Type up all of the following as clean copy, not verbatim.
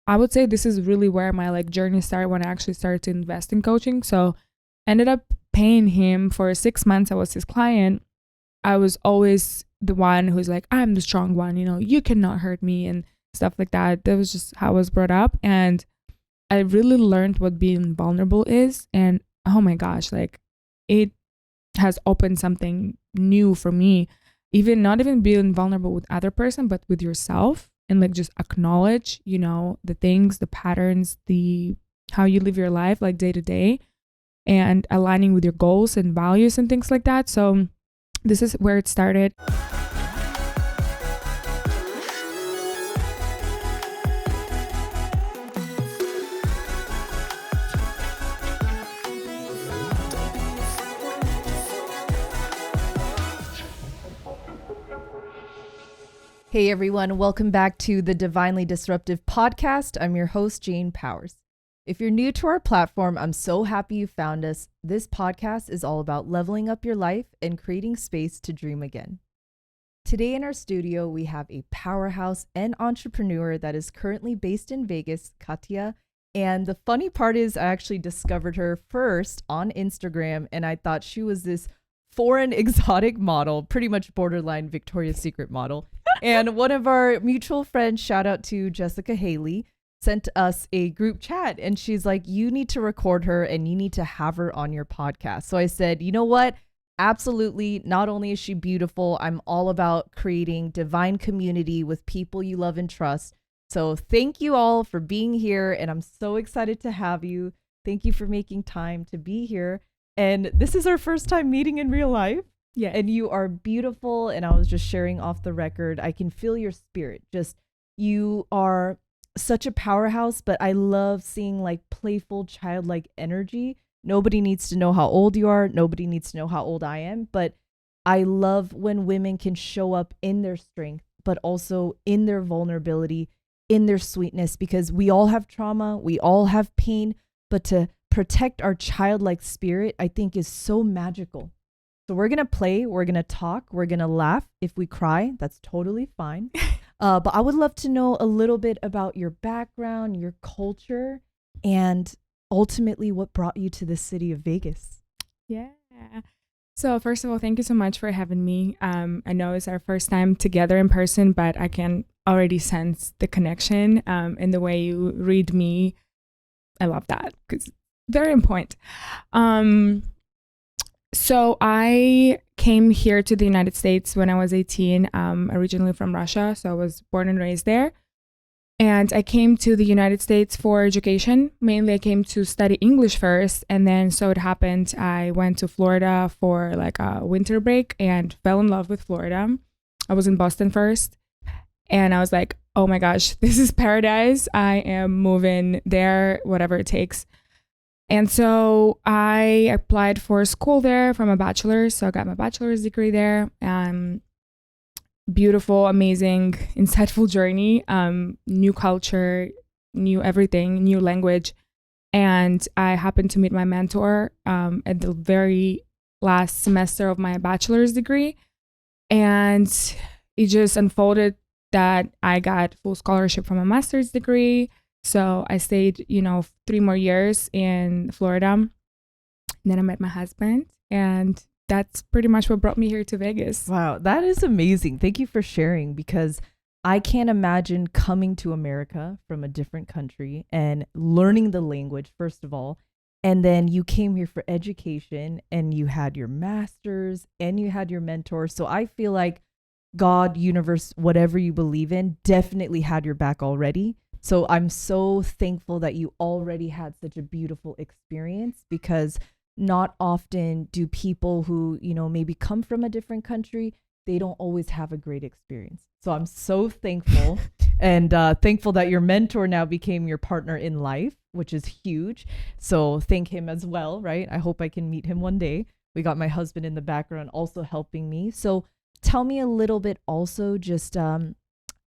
I would say this is really where my like journey started, when I actually started to invest in coaching. So ended up paying him for 6 months. I was his client. I was always the one who's like, I'm the strong one, you cannot hurt me and stuff like that. That was just how I was brought up. And I really learned what being vulnerable is. And oh my gosh, like it has opened something new for me. Even not even being vulnerable with other person, but with yourself, and like just acknowledge, the things, the patterns, the how you live your life like day to day, and aligning with your goals and values and things like that. So this is where it started. Hey everyone, welcome back to the Divinely Disruptive podcast. I'm your host, Jane Powers. If you're new to our platform, I'm so happy you found us. This podcast is all about leveling up your life and creating space to dream again. Today in our studio, we have a powerhouse and entrepreneur that is currently based in Vegas, Katia. And the funny part is I actually discovered her first on Instagram, and I thought she was this foreign exotic model, pretty much borderline Victoria's Secret model. And one of our mutual friends, shout out to Jessica Haley, sent us a group chat, and she's like, you need to record her and you need to have her on your podcast. So I said, you know what? Absolutely. Not only is she beautiful, I'm all about creating divine community with people you love and trust. So thank you all for being here, and I'm so excited to have you. Thank you for making time to be here. And this is our first time meeting in real life. Yeah. And you are beautiful. And I was just sharing off the record, I can feel your spirit. Just, you are such a powerhouse, but I love seeing like playful, childlike energy. Nobody needs to know how old you are. Nobody needs to know how old I am. But I love when women can show up in their strength, but also in their vulnerability, in their sweetness, because we all have trauma. We all have pain, but to protect our childlike spirit, I think is so magical. So we're going to play, we're going to talk, we're going to laugh. If we cry, that's totally fine. But I would love to know a little bit about your background, your culture, and ultimately what brought you to the city of Vegas. Yeah. So first of all, thank you so much for having me. I know it's our first time together in person, but I can already sense the connection in the way you read me. I love that because very important. So I came here to the United States when I was 18, originally from Russia. So I was born and raised there. And I came to the United States for education. Mainly I came to study English first. And then so it happened, I went to Florida for like a winter break and fell in love with Florida. I was in Boston first. And I was like, oh my gosh, this is paradise. I am moving there, whatever it takes. And so I applied for school there for my bachelor's. So I got my bachelor's degree there. Beautiful, amazing, insightful journey. New culture, new everything, new language. And I happened to meet my mentor at the very last semester of my bachelor's degree. And it just unfolded that I got full scholarship for my master's degree. So I stayed, 3 more years in Florida. And then I met my husband, and that's pretty much what brought me here to Vegas. Wow, that is amazing. Thank you for sharing, because I can't imagine coming to America from a different country and learning the language, first of all. And then you came here for education and you had your master's and you had your mentor. So I feel like God, universe, whatever you believe in, definitely had your back already. So I'm so thankful that you already had such a beautiful experience, because not often do people who, maybe come from a different country, they don't always have a great experience. So I'm so thankful and thankful that your mentor now became your partner in life, which is huge. So thank him as well, right? I hope I can meet him one day. We got my husband in the background also helping me. So tell me a little bit also just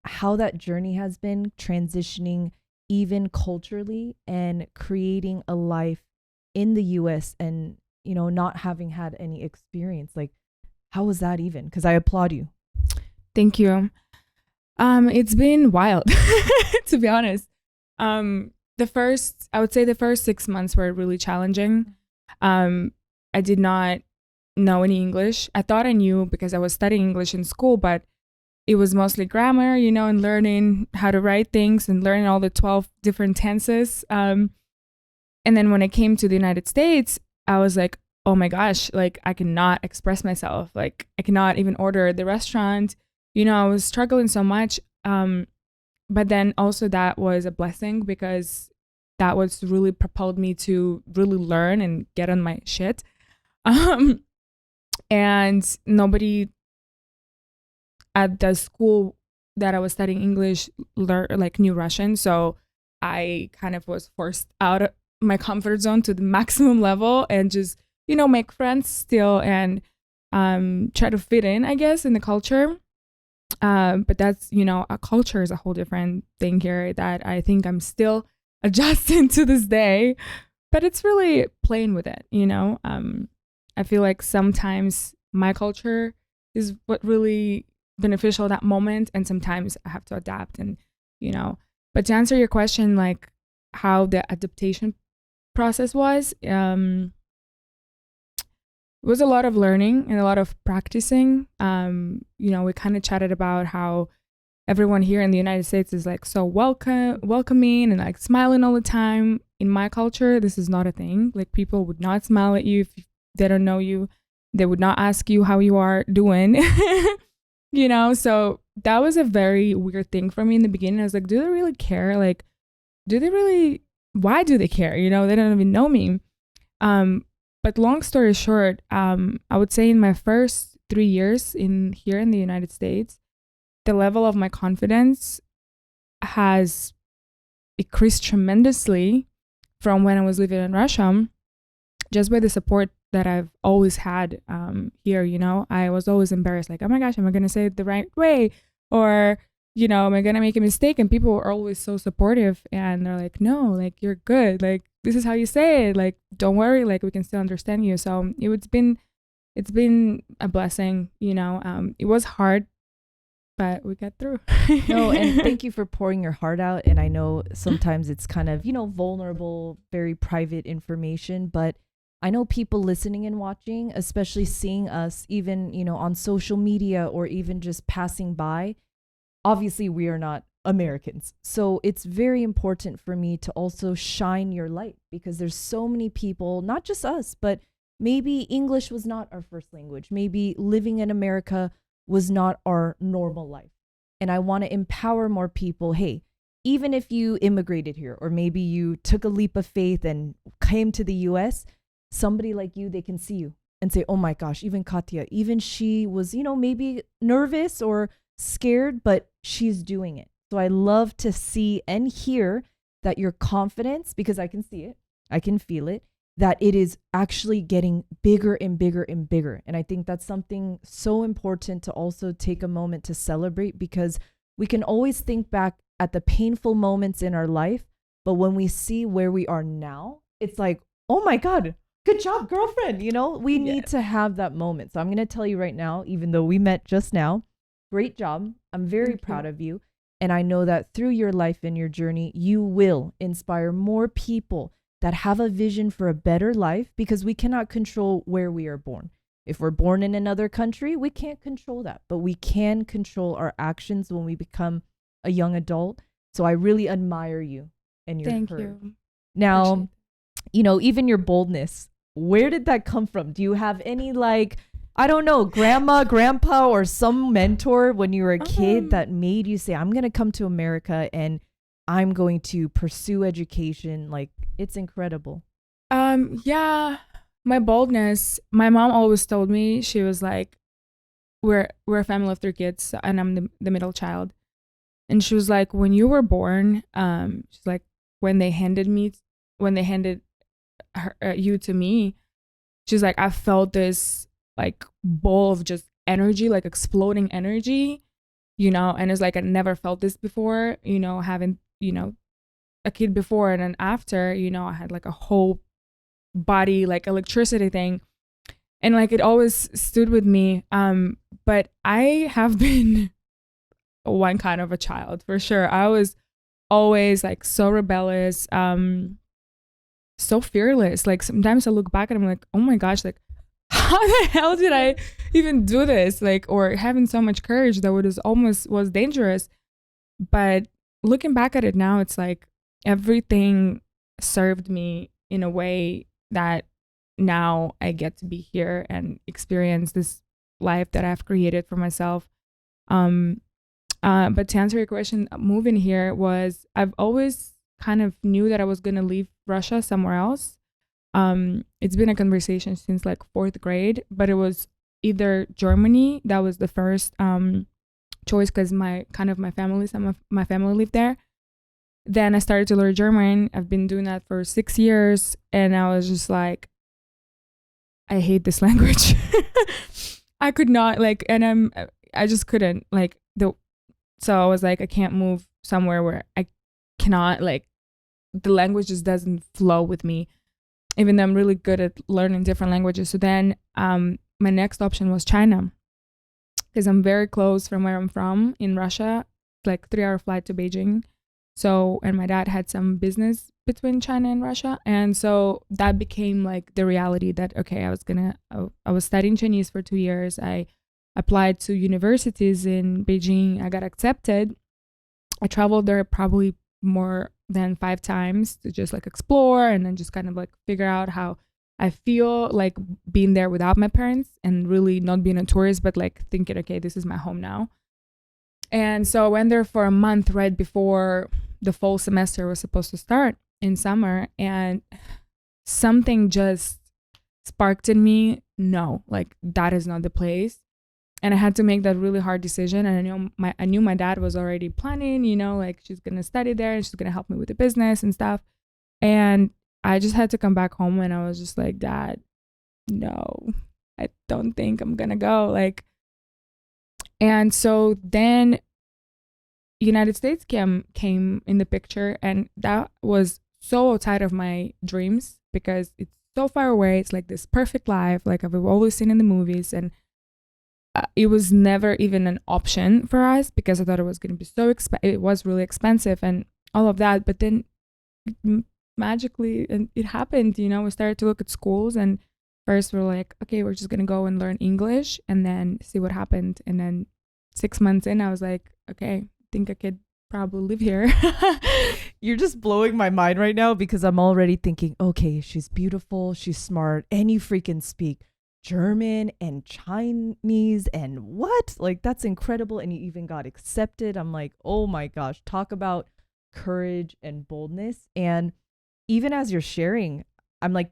how that journey has been transitioning even culturally and creating a life in the US and, not having had any experience. Like, how was that even? Because I applaud you. Thank you. It's been wild, to be honest. I would say the first 6 months were really challenging. I did not know any English. I thought I knew because I was studying English in school, but it was mostly grammar, and learning how to write things and learning all the 12 different tenses. And then when I came to the United States, I was like, oh my gosh, like I cannot express myself. Like I cannot even order at the restaurant. I was struggling so much. But then also that was a blessing because that was really propelled me to really learn and get on my shit. And nobody at the school that I was studying English knew Russian. So I kind of was forced out of my comfort zone to the maximum level and just, make friends still and try to fit in, I guess, in the culture. But that's, a culture is a whole different thing here that I think I'm still adjusting to this day. But it's really playing with it, I feel like sometimes my culture is what really beneficial at that moment, and sometimes I have to adapt and, But to answer your question, like how the adaptation process was, it was a lot of learning and a lot of practicing. We kind of chatted about how everyone here in the United States is like so welcoming and like smiling all the time. In my culture, this is not a thing. Like people would not smile at you if they don't know you. They would not ask you how you are doing. So that was a very weird thing for me in the beginning. I was like, do they really care? Like, why do they care? They don't even know me. But long story short, I would say in my first 3 years here in the United States, the level of my confidence has increased tremendously from when I was living in Russia, just by the support that I've always had here. I was always embarrassed, like, oh my gosh, am I going to say it the right way? Or, am I going to make a mistake? And people were always so supportive and they're like, no, like, you're good. Like, this is how you say it. Like, don't worry. Like, we can still understand you. So it's been a blessing, it was hard, but we got through. No, and thank you for pouring your heart out. And I know sometimes it's kind of, vulnerable, very private information, but I know people listening and watching, especially seeing us even, on social media or even just passing by. Obviously, we are not Americans. So it's very important for me to also shine your light because there's so many people, not just us, but maybe English was not our first language. Maybe living in America was not our normal life. And I want to empower more people. Hey, even if you immigrated here, or maybe you took a leap of faith and came to the US, somebody like you, they can see you and say, oh my gosh, even Katya, even she was, maybe nervous or scared, but she's doing it. So I love to see and hear that your confidence, because I can see it, I can feel it, that it is actually getting bigger and bigger and bigger. And I think that's something so important to also take a moment to celebrate, because we can always think back at the painful moments in our life, but when we see where we are now, it's like, oh my God, good job, girlfriend. We need to have that moment. So I'm going to tell you right now, even though we met just now, great job. I'm very proud of you. And I know that through your life and your journey, you will inspire more people that have a vision for a better life, because we cannot control where we are born. If we're born in another country, we can't control that, but we can control our actions when we become a young adult. So I really admire you and your Thank courage. you. Now, even your boldness, where did that come from? Do you have any, I don't know, grandma, grandpa, or some mentor when you were a kid that made you say, I'm going to come to America and I'm going to pursue education? Like, it's incredible. Yeah, my boldness, my mom always told me, she was like, we're a family of 3 kids and I'm the middle child. And she was like, when you were born, she's like, when they handed you to me, she's like, I felt this like ball of just energy, like exploding energy, and it's like, I never felt this before, having, a kid before and then after, I had like a whole body, like electricity thing. And like, it always stood with me. But I have been one kind of a child for sure. I was always like so rebellious, so fearless. Like sometimes I look back and I'm like, oh my gosh, like how the hell did I even do this? Like, or having so much courage that was dangerous. But looking back at it now, it's like everything served me in a way that now I get to be here and experience this life that I've created for myself. But to answer your question, moving here was, I've always kind of knew that I was gonna leave Russia somewhere else. It's been a conversation since like fourth grade, but it was either Germany, that was the first choice because some of my family lived there. Then I started to learn German. I've been doing that for 6 years, and I was just like, I hate this language. I could not like, and I just couldn't like so I was like, I can't move somewhere where I cannot like, the language just doesn't flow with me, even though I'm really good at learning different languages. So then my next option was China, because I'm very close from where I'm from in Russia, like 3-hour flight to Beijing. So, and my dad had some business between China and Russia. And so that became like the reality that, okay, I was studying Chinese for 2 years. I applied to universities in Beijing. I got accepted. I traveled there probably more than 5 times to just like explore and then just kind of like figure out how I feel like being there without my parents and really not being a tourist, but like thinking, okay, this is my home now. And so I went there for a month right before the fall semester was supposed to start in summer, and something just sparked in me. No, like that is not the place. And I had to make that really hard decision. And I knew my dad was already planning, like she's gonna study there and she's gonna help me with the business and stuff. And I just had to come back home, and I was just like, Dad, no, I don't think I'm gonna go. Like, and so then United States came in the picture, and that was so outside of my dreams because it's so far away. It's like this perfect life, like I've always seen in the movies, and it was never even an option for us because I thought it was going to be so it was really expensive and all of that. But then magically, and it happened, we started to look at schools, and first we're like, okay, we're just going to go and learn English and then see what happened. And then 6 months in, I was like, okay, I think I could probably live here. You're just blowing my mind right now because I'm already thinking, okay, she's beautiful, she's smart, and you freaking speak German and Chinese and what? Like, that's incredible. And you even got accepted. I'm like, oh my gosh, talk about courage and boldness. And even as you're sharing, I'm like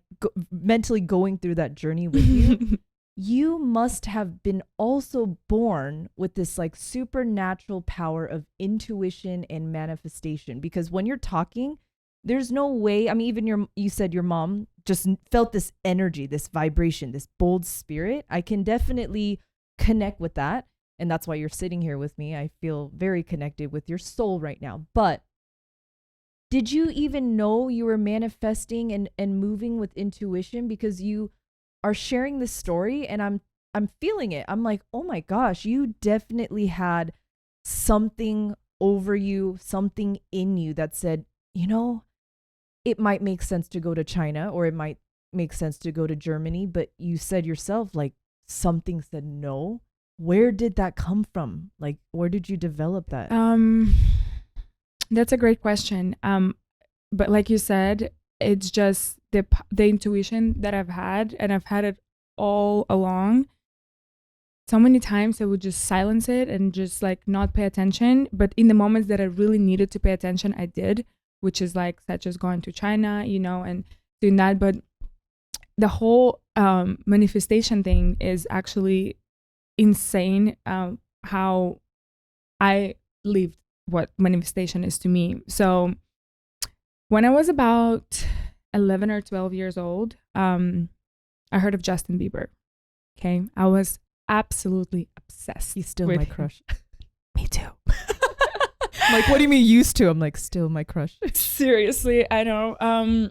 mentally going through that journey with you. You must have been also born with this like supernatural power of intuition and manifestation, because when you're talking, there's no way. I mean, even you said your mom just felt this energy, this vibration, this bold spirit. I can definitely connect with that. And that's why you're sitting here with me. I feel very connected with your soul right now. But did you even know you were manifesting and moving with intuition? Because you are sharing this story and I'm feeling it. I'm like, oh my gosh, you definitely had something over you, something in you that said, it might make sense to go to China, or it might make sense to go to Germany, but you said yourself, like, something said no. Where did that come from? Like, where did you develop that? That's a great question. But like you said, it's just the intuition that I've had, and I've had it all along. So many times I would just silence it and just like not pay attention. But in the moments that I really needed to pay attention, I did, which is like such as going to China, and doing that. But the whole manifestation thing is actually insane. How I lived what manifestation is to me. So when I was about 11 or 12 years old, I heard of Justin Bieber. Okay. I was absolutely obsessed. He's still my crush. Me too. I'm like, what do you mean used to? I'm like, still my crush. Seriously, I know.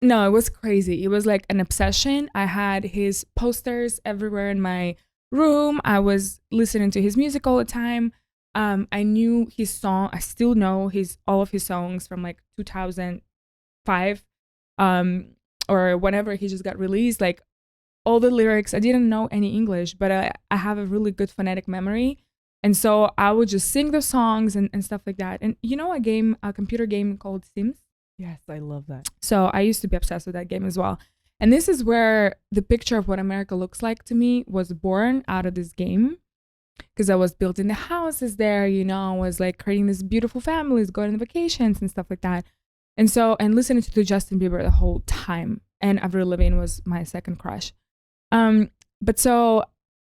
No, it was crazy. It was like an obsession. I had his posters everywhere in my room. I was listening to his music all the time. I knew his song. I still know all of his songs from like 2005, or whenever he just got released. Like all the lyrics. I didn't know any English, but I have a really good phonetic memory. And so I would just sing the songs and stuff like that. And you know a computer game called Sims? Yes, I love that. So I used to be obsessed with that game as well. And this is where the picture of what America looks like to me was born out of this game. Because I was building the houses there, I was like creating these beautiful families, going on vacations and stuff like that. And so, and listening to Justin Bieber the whole time. And Avril Lavigne was my second crush. But so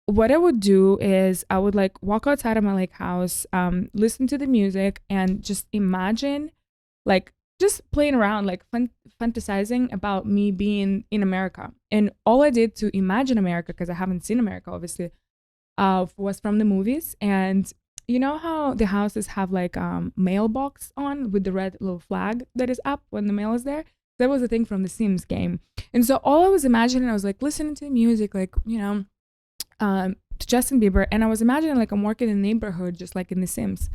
what I would do is I would like walk outside of my like house, listen to the music and just imagine like just playing around, like fantasizing about me being in America. And all I did to imagine America, because I haven't seen America, obviously, was from the movies. And you know how the houses have like mailbox on with the red little flag that is up when the mail is there? That was a thing from the Sims game. And so all I was imagining, I was like listening to the music, like, to Justin Bieber. And I was imagining like I'm working in the neighborhood, just like in the Sims.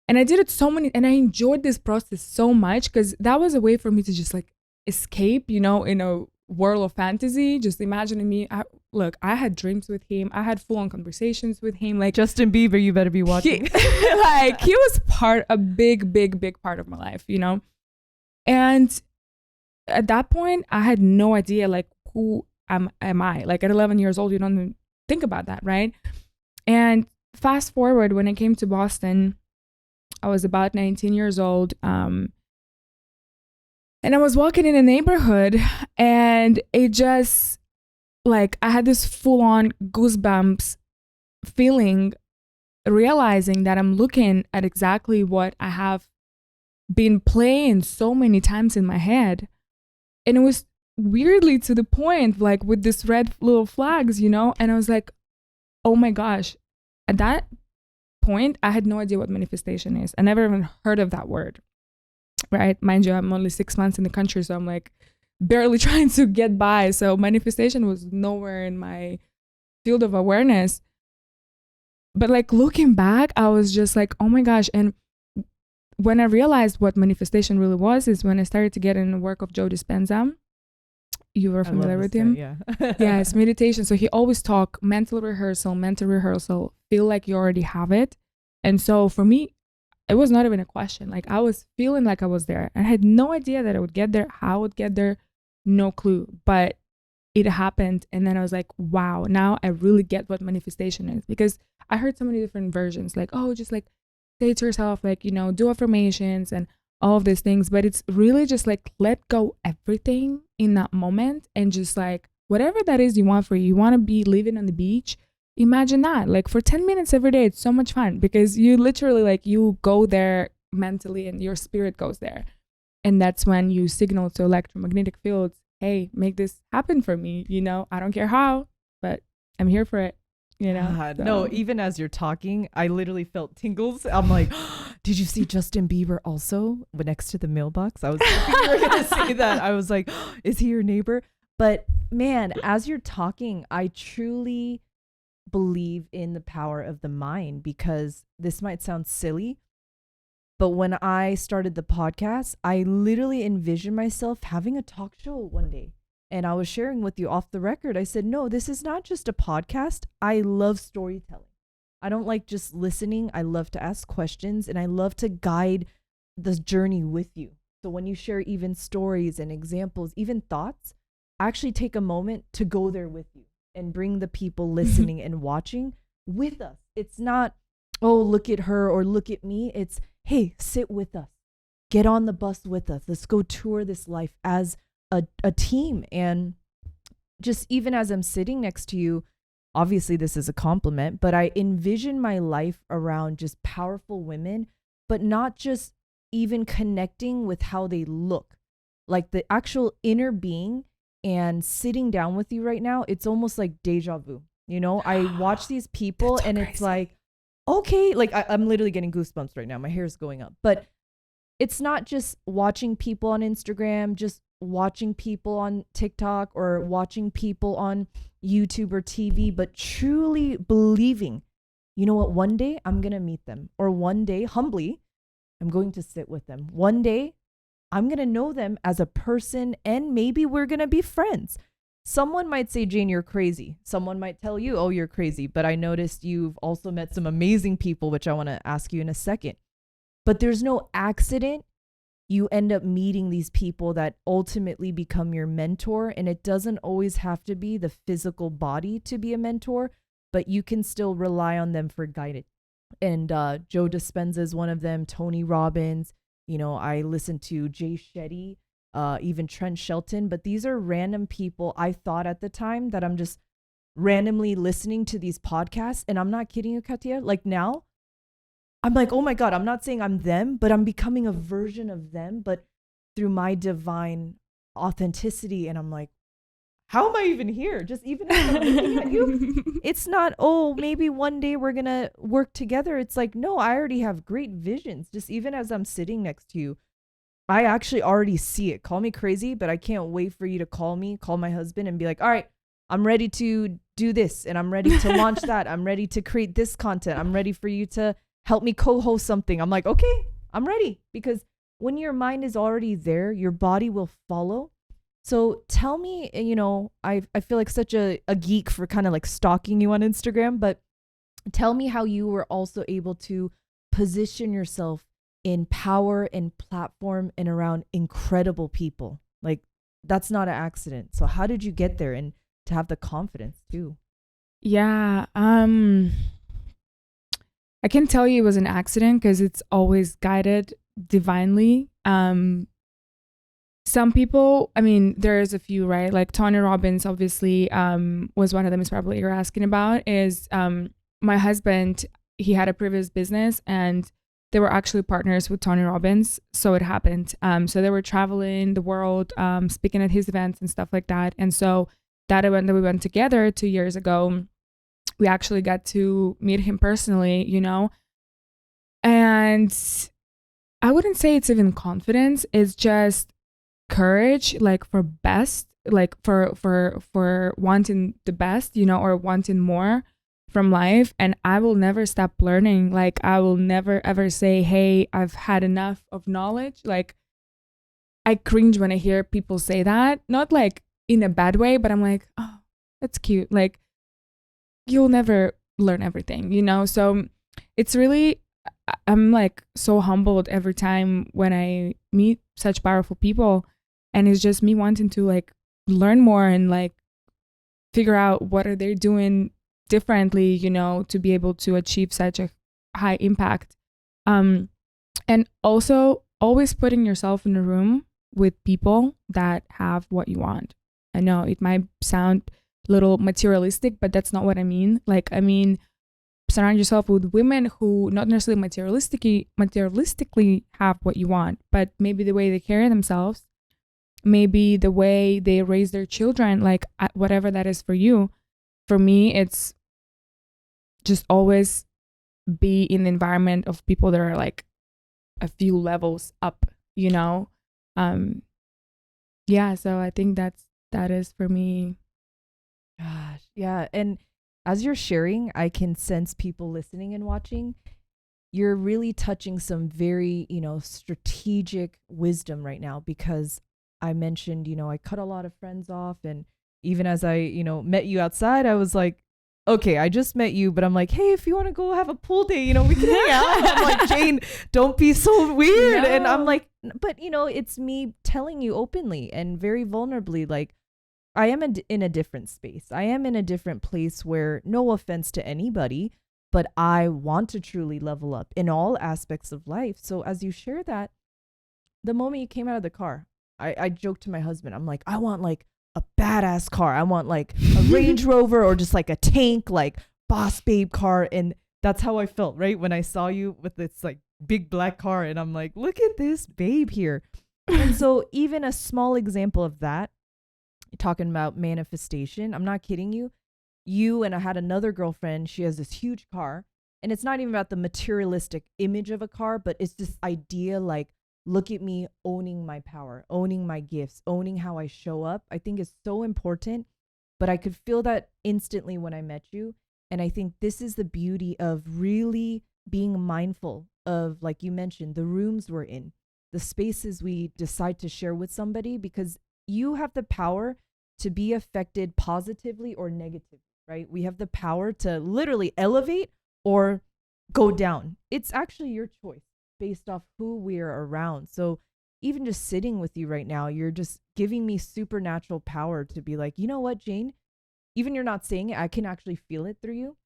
And I did it and I enjoyed this process so much because that was a way for me to just like escape, in a world of fantasy, just imagining me. I had dreams with him. I had full on conversations with him. Like Justin Bieber, you better be watching. He was a big part of my life, And at that point, I had no idea like who am I? Like at 11 years old, you don't even think about that, right? And fast forward, when I came to Boston, I was about 19 years old. And I was walking in a neighborhood and it just like I had this full on goosebumps feeling, realizing that I'm looking at exactly what I have been playing so many times in my head. And it was weirdly to the point, like with this red little flags, and I was like, oh my gosh. At that point, I had no idea what manifestation is. I never even heard of that word, right? Mind you, I'm only 6 months in the country, so I'm like barely trying to get by. So manifestation was nowhere in my field of awareness. But like looking back, I was just like, oh my gosh. And when I realized what manifestation really was is when I started to get in the work of Joe Dispenza. You were familiar with him? Yeah. Yes, meditation. So he always talk mental rehearsal, feel like you already have it. And so for me, it was not even a question. Like I was feeling like I was there. I had no idea that I would get there, how I would get there, no clue. But it happened. And then I was like, wow, now I really get what manifestation is. Because I heard so many different versions, like, oh, just like say to yourself, like, do affirmations and all of these things. But it's really just like let go everything in that moment and just like whatever that is you want for you. You want to be living on the beach. Imagine that like for 10 minutes every day. It's so much fun because you literally like you go there mentally and your spirit goes there. And that's when you signal to electromagnetic fields, hey, make this happen for me. I don't care how, but I'm here for it. So. No, even as you're talking, I literally felt tingles. I'm like, did you see Justin Bieber also next to the mailbox? I was hoping you were going to say that. I was like, is he your neighbor? But man, as you're talking, I truly believe in the power of the mind, because this might sound silly, but when I started the podcast, I literally envisioned myself having a talk show one day. And I was sharing with you off the record. I said, no, this is not just a podcast. I love storytelling. I don't like just listening. I love to ask questions and I love to guide the journey with you. So when you share even stories and examples, even thoughts, I actually take a moment to go there with you and bring the people listening and watching with us. It's not, oh, look at her or look at me. It's, hey, sit with us. Get on the bus with us. Let's go tour this life as a team. And just even as I'm sitting next to you, obviously this is a compliment, but I envision my life around just powerful women, but not just even connecting with how they look, like the actual inner being. And sitting down with you right now, it's almost like deja vu. I watch these people so and crazy. It's like, okay, like I'm literally getting goosebumps right now. My hair is going up. But it's not just watching people on Instagram, just watching people on TikTok or watching people on YouTube or TV, but truly believing you know what, one day I'm going to meet them, or one day, humbly, I'm going to sit with them. One day I'm going to know them as a person, and maybe we're going to be friends. Someone might say, Jane, you're crazy. Someone might tell you, oh, you're crazy. But I noticed you've also met some amazing people, which I want to ask you in a second. But there's no accident. You end up meeting these people that ultimately become your mentor. And it doesn't always have to be the physical body to be a mentor, but you can still rely on them for guidance. And Joe Dispenza is one of them, Tony Robbins. You know, I listen to Jay Shetty, even Trent Shelton, but these are random people I thought at the time that I'm just randomly listening to these podcasts. And I'm not kidding you, Katia. Like now, I'm like, oh my God, I'm not saying I'm them, but I'm becoming a version of them, but through my divine authenticity. And I'm like, how am I even here? Just even as I'm looking at you, it's not, oh, maybe one day we're going to work together. It's like, no, I already have great visions. Just even as I'm sitting next to you, I actually already see it. Call me crazy, but I can't wait for you to call my husband and be like, all right, I'm ready to do this, and I'm ready to launch that. I'm ready to create this content. I'm ready for you to help me co-host something. I'm like, okay, I'm ready. Because when your mind is already there, your body will follow. So tell me, you know, I feel like such a geek for kind of like stalking you on Instagram, but tell me how you were also able to position yourself in power and platform and around incredible people. Like, that's not an accident. So how did you get there, and to have the confidence too? Yeah. I can tell you it was an accident because it's always guided divinely. Some people, I mean, there's a few, right? Like Tony Robbins, obviously, was one of them. Is probably you're asking about. Is my husband? He had a previous business, and they were actually partners with Tony Robbins. So it happened. So they were traveling the world, speaking at his events and stuff like that. And so that event that we went together 2 years ago, we actually got to meet him personally, you know. And I wouldn't say it's even confidence. It's just courage, like for best, like for wanting the best, you know, or wanting more from life. And I will never stop learning. Like I will never ever say, hey, I've had enough of knowledge. Like I cringe when I hear people say that, not like in a bad way, but I'm like, oh, that's cute. Like you'll never learn everything, you know? So it's really, I'm like so humbled every time when I meet such powerful people. And it's just me wanting to like learn more and like figure out what are they doing differently, you know, to be able to achieve such a high impact. And also always putting yourself in a room with people that have what you want. I know it might sound a little materialistic, but that's not what I mean. Like, I mean, surround yourself with women who not necessarily materialistically have what you want, but maybe the way they carry themselves, maybe the way they raise their children, like whatever that is for you. For me, it's just always be in the environment of people that are like a few levels up, you know? Yeah, so I think that is for me. Gosh, yeah. And as you're sharing, I can sense people listening and watching. You're really touching some very, you know, strategic wisdom right now, because I mentioned, you know, I cut a lot of friends off. And even as I, you know, met you outside, I was like, okay, I just met you, but I'm like, hey, if you want to go have a pool day, you know, we can hang out. And I'm like, Jane, don't be so weird. No. And I'm like, but, you know, it's me telling you openly and very vulnerably, like, I am in a different space. I am in a different place where, no offense to anybody, but I want to truly level up in all aspects of life. So as you share that, the moment you came out of the car, I joked to my husband, I'm like, I want like a badass car. I want like a Range Rover or just like a tank, like boss babe car. And that's how I felt, right? When I saw you with this like big black car, and I'm like, look at this babe here. And so even a small example of that, talking about manifestation, I'm not kidding you. You and I had another girlfriend, she has this huge car, and it's not even about the materialistic image of a car, but it's this idea like, look at me owning my power, owning my gifts, owning how I show up. I think is so important. But I could feel that instantly when I met you. And I think this is the beauty of really being mindful of, like you mentioned, the rooms we're in, the spaces we decide to share with somebody, because you have the power to be affected positively or negatively, right? We have the power to literally elevate or go down. It's actually your choice based off who we're around. So even just sitting with you right now, you're just giving me supernatural power to be like, you know what, Jane? Even you're not saying it, I can actually feel it through you.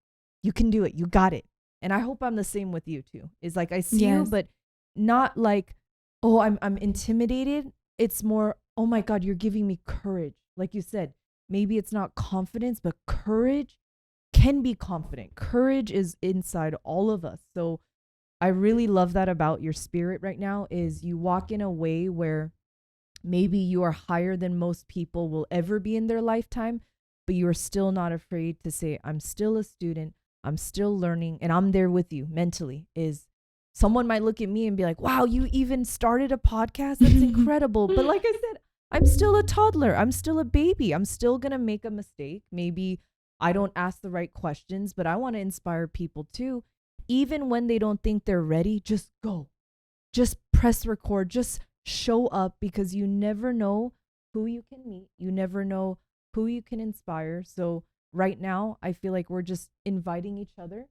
You can do it. You got it. And I hope I'm the same with you too. Is like I see you, Yes. but not like, oh, I'm intimidated. It's more, oh my God, you're giving me courage. Like you said, maybe it's not confidence, but courage can be confident. Courage is inside all of us. So I really love that about your spirit right now is you walk in a way where maybe you are higher than most people will ever be in their lifetime, but you are still not afraid to say, I'm still a student, I'm still learning, and I'm there with you mentally. Is someone might look at me and be like, wow, you even started a podcast? That's incredible. But like I said, I'm still a toddler, I'm still a baby, I'm still gonna make a mistake. Maybe I don't ask the right questions, but I want to inspire people too. Even when they don't think they're ready, just go. Just press record, just show up, because you never know who you can meet. You never know who you can inspire. So right now, I feel like we're just inviting each other.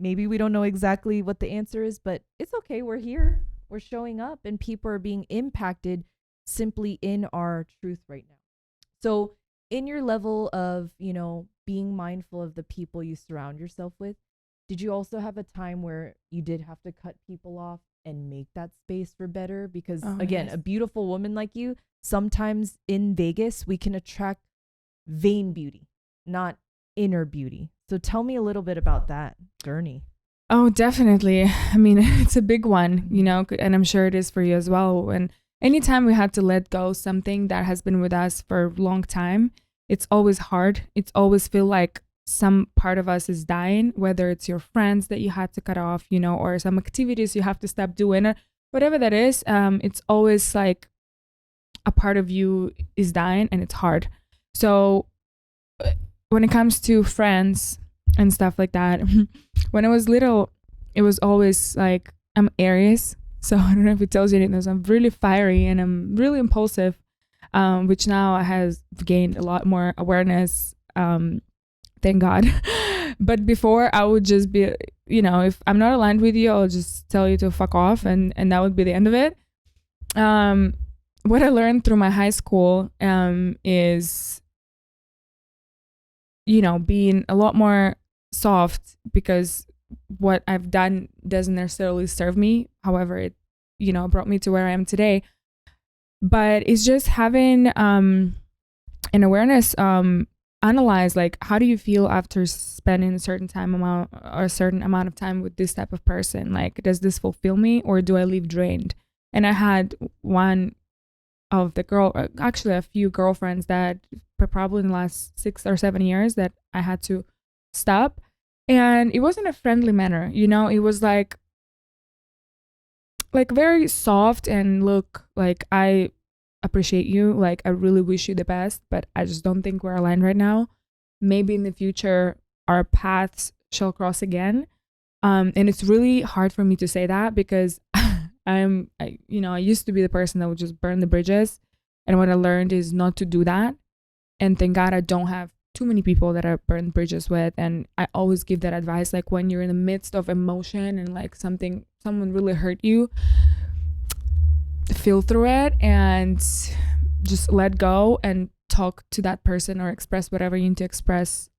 Maybe we don't know exactly what the answer is, but it's okay. We're here. We're showing up and people are being impacted simply in our truth right now. So in your level of, being mindful of the people you surround yourself with, did you also have a time where you did have to cut people off and make that space for better? Because Oh, again, yes. a beautiful woman like you, sometimes in Vegas, we can attract vain beauty, not inner beauty. So tell me a little bit about that journey. Oh, definitely. I mean, it's a big one, and I'm sure it is for you as well. And anytime we had to let go something that has been with us for a long time, it's always hard. It's always feel like some part of us is dying, whether it's your friends that you had to cut off, or some activities you have to stop doing, or whatever that is. It's always like a part of you is dying and it's hard. So when it comes to friends and stuff like that, when I was little, it was always like I'm Aries. So I don't know if it tells you anything. I'm really fiery and I'm really impulsive, which now has gained a lot more awareness. Thank God. But before I would just be, if I'm not aligned with you, I'll just tell you to fuck off, and that would be the end of it. What I learned through my high school is being a lot more soft, because what I've done doesn't necessarily serve me. However, it, brought me to where I am today. But it's just having an awareness, analyze like, how do you feel after spending a certain amount of time with this type of person? Like, does this fulfill me or do I leave drained? And I had one of actually a few girlfriends that probably in the last 6 or 7 years that I had to stop. And it wasn't a friendly manner, it was like very soft, and look, like, I appreciate you, like I really wish you the best, but I just don't think we're aligned right now. Maybe in the future our paths shall cross again. And it's really hard for me to say that, because I used to be the person that would just burn the bridges. And what I learned is not to do that. And thank God I don't have too many people that I burn bridges with. And I always give that advice, like when you're in the midst of emotion and like someone really hurt you, feel through it and just let go and talk to that person or express whatever you need to express,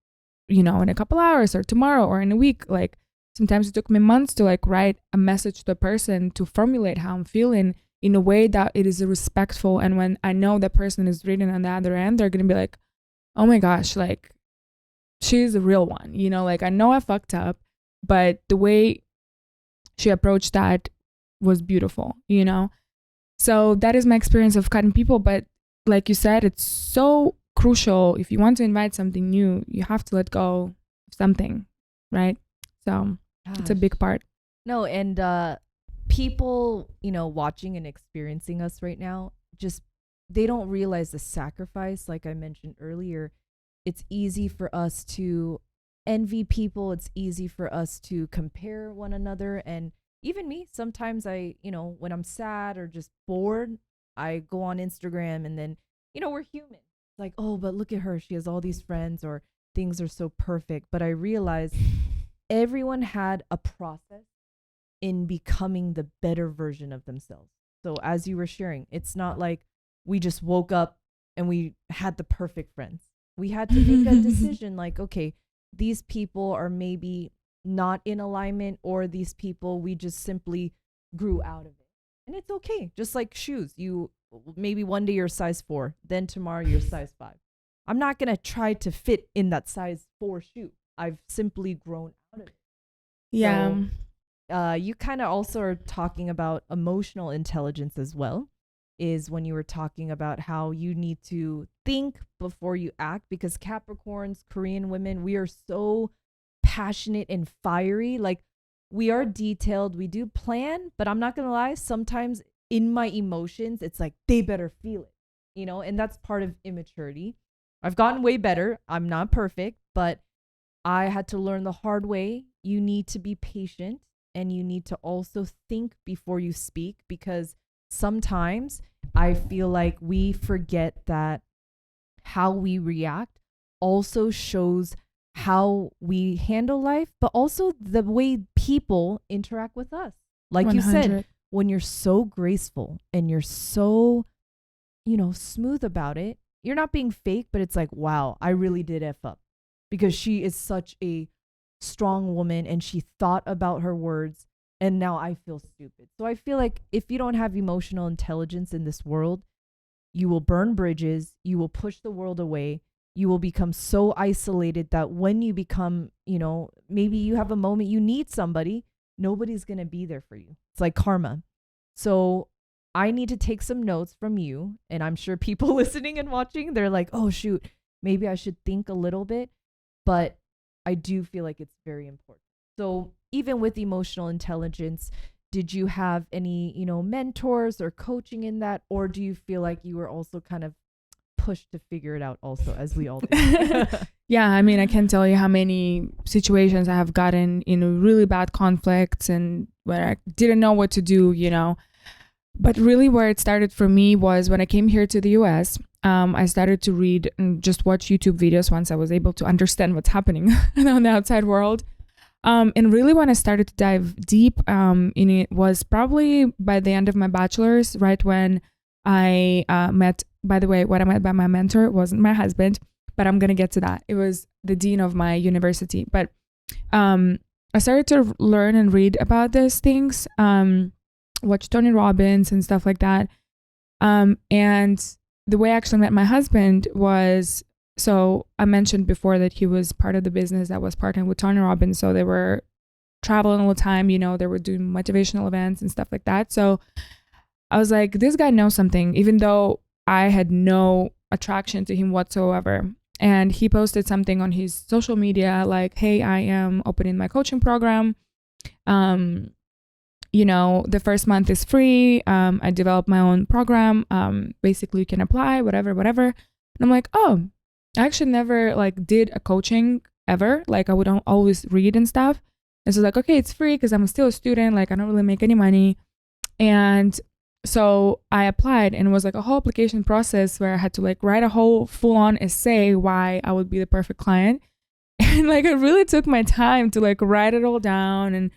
in a couple hours or tomorrow or in a week. Like, sometimes it took me months to like write a message to a person to formulate how I'm feeling in a way that it is respectful. And when I know that person is reading on the other end, they're going to be like, oh my gosh, like, she's a real one, like, I know I fucked up, but the way she approached that was beautiful, So that is my experience of cutting people. But like you said, it's so crucial. If you want to invite something new, you have to let go of something, right? So it's a big part. No, and people, watching and experiencing us right now, just they don't realize the sacrifice. Like I mentioned earlier, it's easy for us to envy people. It's easy for us to compare one another. And even me, sometimes when I'm sad or just bored, I go on Instagram and then, we're human. It's like, oh, but look at her. She has all these friends or things are so perfect. But I realized everyone had a process in becoming the better version of themselves. So as you were sharing, it's not like we just woke up and we had the perfect friends. We had to make a decision like, okay, these people are maybe not in alignment, or these people we just simply grew out of it. And it's okay. Just like shoes. You maybe one day you're size 4, then tomorrow you're size 5. I'm not going to try to fit in that size 4 shoe. I've simply grown out of it. Yeah. So, you kind of also are talking about emotional intelligence as well, is when you were talking about how you need to think before you act, because Capricorns, Korean women, we are so passionate and fiery. Like, we are detailed, we do plan, but I'm not going to lie, sometimes in my emotions, it's like they better feel it, and that's part of immaturity. I've gotten way better. I'm not perfect, but I had to learn the hard way. You need to be patient and you need to also think before you speak, because sometimes I feel like we forget that how we react also shows how we handle life, but also the way people interact with us. Like 100. You said, when you're so graceful and you're so, smooth about it, you're not being fake, but it's like, wow, I really did F up, because she is such a strong woman and she thought about her words, and now I feel stupid. So I feel like if you don't have emotional intelligence in this world, you will burn bridges, you will push the world away, you will become so isolated that when you become, maybe you have a moment you need somebody, nobody's going to be there for you. It's like karma. So I need to take some notes from you, and I'm sure people listening and watching, they're like, oh shoot, maybe I should think a little bit, but I do feel like it's very important. So even with emotional intelligence, did you have any, mentors or coaching in that? Or do you feel like you were also kind of pushed to figure it out also, as we all do? Yeah, I mean, I can't tell you how many situations I have gotten in really bad conflicts and where I didn't know what to do, But really where it started for me was when I came here to the US. I started to read and just watch YouTube videos once I was able to understand what's happening on the outside world. And really when I started to dive deep in it was probably by the end of my bachelor's, right when I met, by the way, what I met by my mentor wasn't my husband, but I'm going to get to that. It was the dean of my university. But I started to learn and read about these things, watch Tony Robbins and stuff like that. And the way I actually met my husband was, so I mentioned before that he was part of the business that was partnering with Tony Robbins. So they were traveling all the time, they were doing motivational events and stuff like that. So I was like, this guy knows something, even though I had no attraction to him whatsoever. And he posted something on his social media like, hey, I am opening my coaching program. The first month is free. I developed my own program. Basically you can apply, whatever. And I'm like, oh, I actually never did a coaching ever. I would always read and stuff. And so okay, it's free because I'm still a student. I don't really make any money. And so I applied, and it was a whole application process where I had to write a whole full-on essay why I would be the perfect client. And it really took my time to write it all down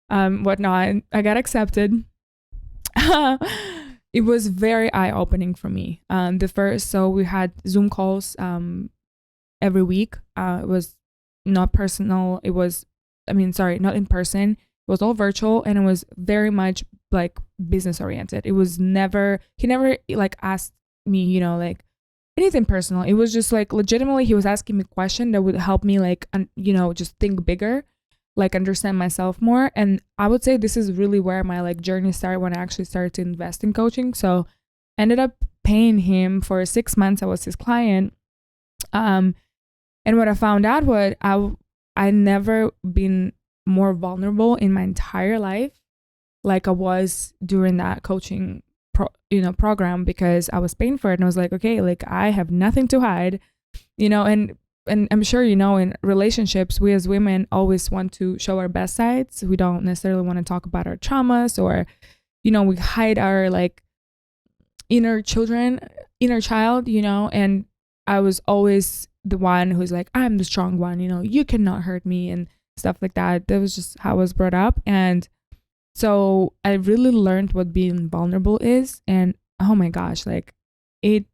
and whatnot. I got accepted. It was very eye-opening for me. So we had Zoom calls every week. It was not personal. Not in person. It was all virtual, and it was very much business oriented. It was never, he never asked me, anything personal. It was just legitimately he was asking me a question that would help me just think bigger, understand myself more. And I would say this is really where my journey started, when I actually started to invest in coaching. So ended up paying him for 6 months. I was his client. And what I found out was I never been more vulnerable in my entire life like I was during that coaching program, because I was paying for it and I was like, okay, I have nothing to hide, and and I'm sure you know, in relationships, we as women always want to show our best sides. We don't necessarily want to talk about our traumas, or, you know, we hide our like inner child, you know. And I was always the one who's like, I'm the strong one, you know, you cannot hurt me and stuff like that. That was just how I was brought up. And so I really learned what being vulnerable is. And oh my gosh, like it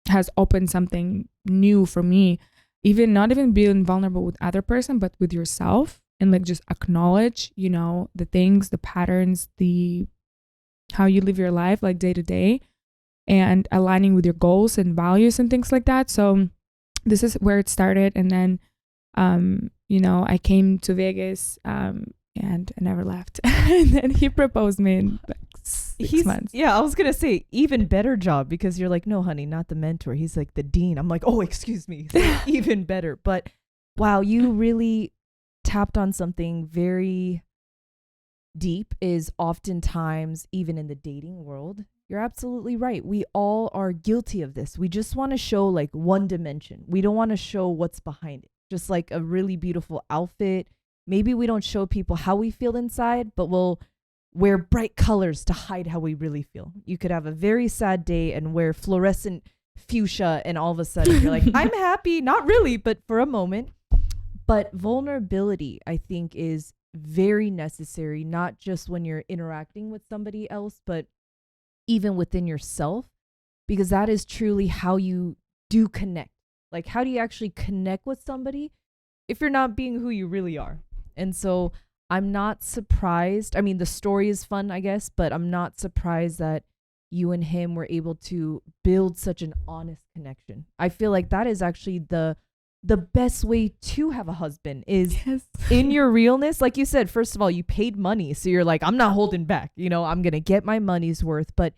has opened something new for me. Even not even being vulnerable with other person, but with yourself, and like just acknowledge, you know, the things, the patterns, the how you live your life like day to day, and aligning with your goals and values and things like that. So this is where it started. And then you know, I came to Vegas and I never left. And then he proposed me in like 6 months. Yeah, I was gonna say even better job, because you're like, no, honey, not the mentor. He's like the dean. I'm like, oh, excuse me. Even better. But wow, you really tapped on something very deep. Is oftentimes, even in the dating world, you're absolutely right. We all are guilty of this. We just want to show like one dimension. We don't want to show what's behind it. Just like a really beautiful outfit. Maybe we don't show people how we feel inside, but we'll wear bright colors to hide how we really feel. You could have a very sad day and wear fluorescent fuchsia, and all of a sudden you're like, I'm happy. Not really, but for a moment. But vulnerability, I think, is very necessary, not just when you're interacting with somebody else, but even within yourself, because that is truly how you do connect. Like, how do you actually connect with somebody if you're not being who you really are? And so I'm not surprised. I mean, the story is fun, I guess, but I'm not surprised that you and him were able to build such an honest connection. I feel like that is actually the best way to have a husband, is in your realness. Like you said, first of all, you paid money. So you're like, I'm not holding back. You know, I'm going to get my money's worth. But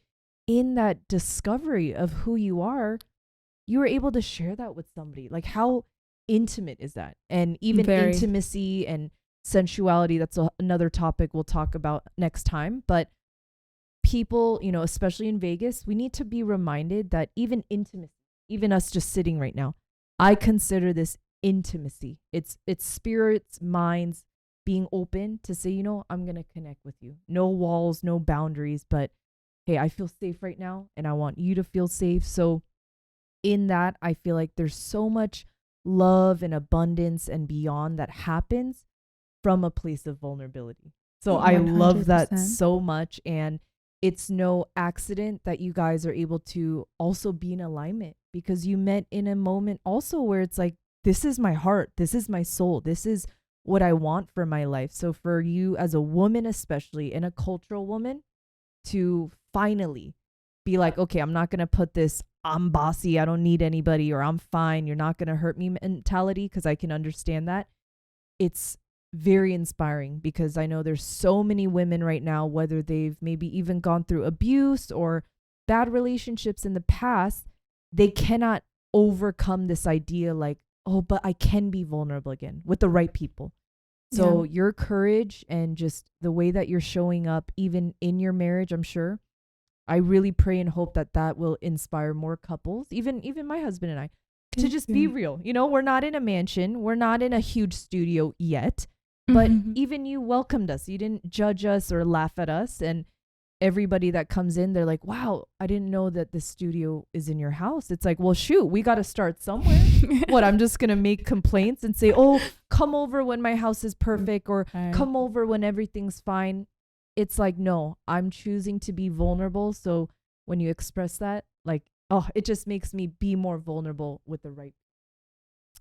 in that discovery of who you are, you were able to share that with somebody. Like, how intimate is that? And even Very. Intimacy and sensuality, that's another topic we'll talk about next time. But people, you know, especially in Vegas, we need to be reminded that even intimacy, even us just sitting right now, I consider this intimacy. It's spirits, minds being open to say, you know, I'm going to connect with you. No walls, no boundaries, but hey, I feel safe right now and I want you to feel safe. So in that, I feel like there's so much love and abundance and beyond that happens from a place of vulnerability. So 100%. I love that so much. And it's no accident that you guys are able to also be in alignment, because you met in a moment also where it's like, this is my heart, this is my soul, this is what I want for my life. So for you as a woman, especially, and a cultural woman, to finally be like, okay, I'm not going to put this I'm bossy, I don't need anybody, or I'm fine, you're not going to hurt me mentality, because I can understand that. It's very inspiring, because I know there's so many women right now, whether they've maybe even gone through abuse or bad relationships in the past, they cannot overcome this idea like, oh, but I can be vulnerable again with the right people. So your courage and just the way that you're showing up, even in your marriage, I'm sure, I really pray and hope that that will inspire more couples, even my husband and I, to just be real. You know, we're not in a mansion, we're not in a huge studio yet, but even you welcomed us. You didn't judge us or laugh at us. And everybody that comes in, they're like, wow, I didn't know that the studio is in your house. It's like, well, shoot, we got to start somewhere. What, I'm just going to make complaints and say, oh, come over when my house is perfect, or come over when everything's fine. It's like, no, I'm choosing to be vulnerable. So when you express that, like, oh, it just makes me be more vulnerable with the right.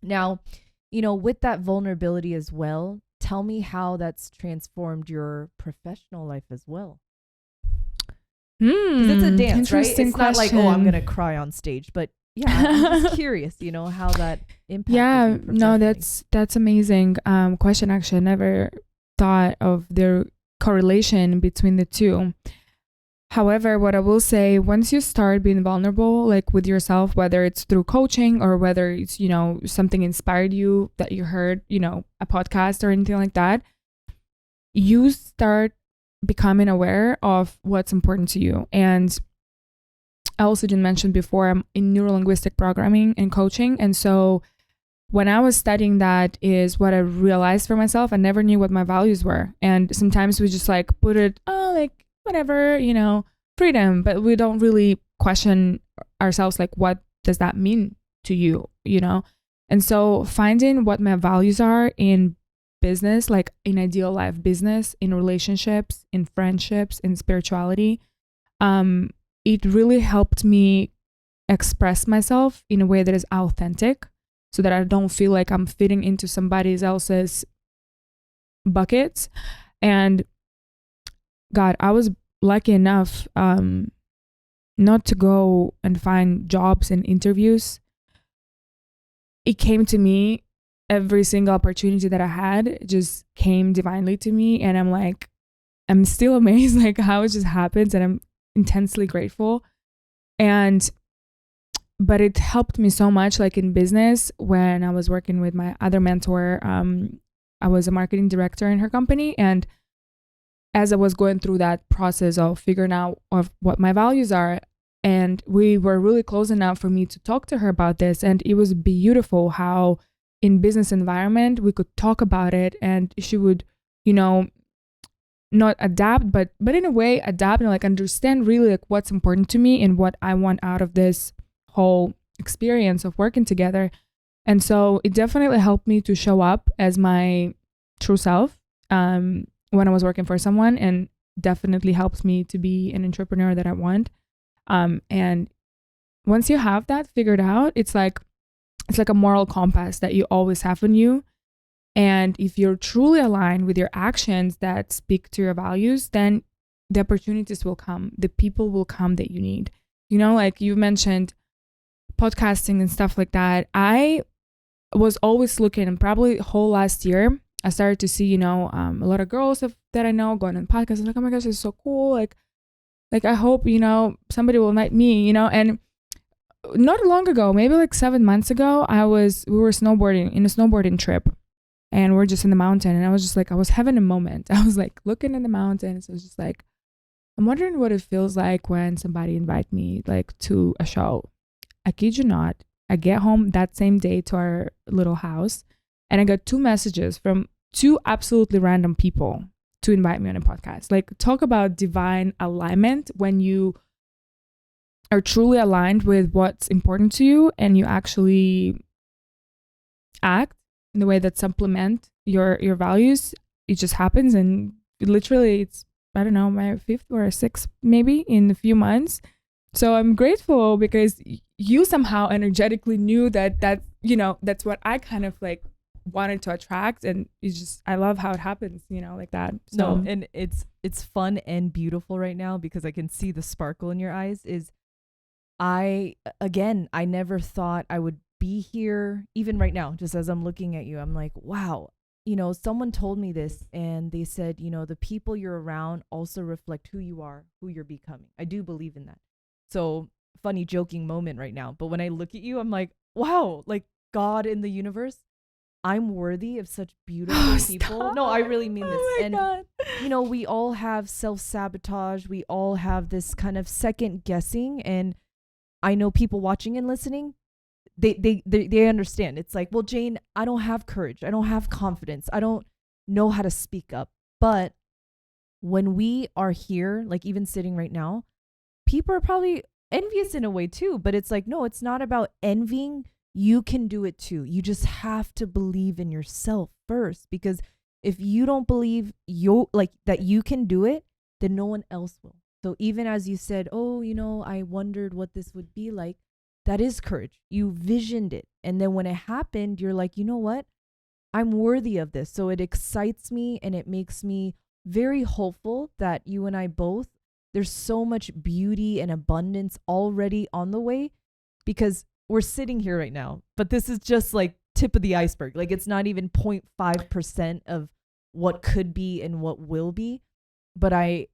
Now, you know, with that vulnerability as well, tell me how that's transformed your professional life as well. Because it's a dance, right? It's question. Not like, oh, I'm going to cry on stage. But yeah, I'm just curious, you know, how that impacted you no, that's amazing question. Actually, I never thought of the correlation between the two. However, what I will say, once you start being vulnerable, like with yourself, whether it's through coaching or whether it's, you know, something inspired you that you heard, you know, a podcast or anything like that, you start becoming aware of what's important to you. And I also didn't mention before, I'm in neurolinguistic programming and coaching. And so when I was studying that is what I realized for myself. I never knew what my values were. And sometimes we just like put it, oh, like whatever, you know, freedom, but we don't really question ourselves like, what does that mean to you, you know? And so finding what my values are in business, like in ideal life business, in relationships, in friendships, in spirituality, it really helped me express myself in a way that is authentic so that I don't feel like I'm fitting into somebody else's buckets. And God, I was lucky enough not to go and find jobs and interviews. It came to me. Every single opportunity that I had just came divinely to me. And I'm like, I'm still amazed like how it just happens. And I'm intensely grateful. But it helped me so much, like in business, when I was working with my other mentor. I was a marketing director in her company. And as I was going through that process of figuring out of what my values are, and we were really close enough for me to talk to her about this. And it was beautiful how in business environment, we could talk about it and she would, you know, not adapt, but in a way adapt and like understand really like what's important to me and what I want out of this whole experience of working together. And so it definitely helped me to show up as my true self when I was working for someone, and definitely helped me to be an entrepreneur that I want. And once you have that figured out, it's like a moral compass that you always have on you. And if you're truly aligned with your actions that speak to your values, then the opportunities will come, the people will come that you need. You know, like you mentioned podcasting and stuff like that. I was always looking, and probably whole last year, I started to see, you know, a lot of girls that I know going on podcasts. I'm like, oh my gosh, it's so cool. Like I hope, you know, somebody will invite me, you know. And not long ago, maybe like 7 months ago, we were snowboarding in a snowboarding trip, and we're just in the mountain, and I was just like, I was having a moment. I was like looking at the mountains. I was just like, I'm wondering what it feels like when somebody invite me like to a show. I kid you not. I get home that same day to our little house, and I got 2 messages from 2 absolutely random people to invite me on a podcast. Like, talk about divine alignment when you are truly aligned with what's important to you and you actually act in the way that supplement your values. It just happens, and literally it's, I don't know, my 5th or 6th maybe in a few months. So I'm grateful because you somehow energetically knew that you know, that's what I kind of like wanted to attract. And it's just, I love how it happens, you know, like that. So No, and it's fun and beautiful right now because I can see the sparkle in your eyes. I never thought I would be here. Even right now, just as I'm looking at you, I'm like, wow, you know, someone told me this and they said, you know, the people you're around also reflect who you are, who you're becoming. I do believe in that. So funny joking moment right now. But when I look at you, I'm like, wow, like God in the universe, I'm worthy of such beautiful people. Stop. No, I really mean this. Oh my And God. you know, we all have self-sabotage. We all have this kind of second guessing. And I know people watching and listening, they understand. It's like, well, Jane, I don't have courage. I don't have confidence. I don't know how to speak up. But when we are here, like even sitting right now, people are probably envious in a way too. But it's like, no, it's not about envying. You can do it too. You just have to believe in yourself first, because if you don't believe that you can do it, then no one else will. So even as you said, oh, you know, I wondered what this would be like, that is courage. You visioned it. And then when it happened, you're like, you know what? I'm worthy of this. So it excites me and it makes me very hopeful that you and I both, there's so much beauty and abundance already on the way, because we're sitting here right now, but this is just like tip of the iceberg. Like it's not even 0.5% of what could be and what will be. But I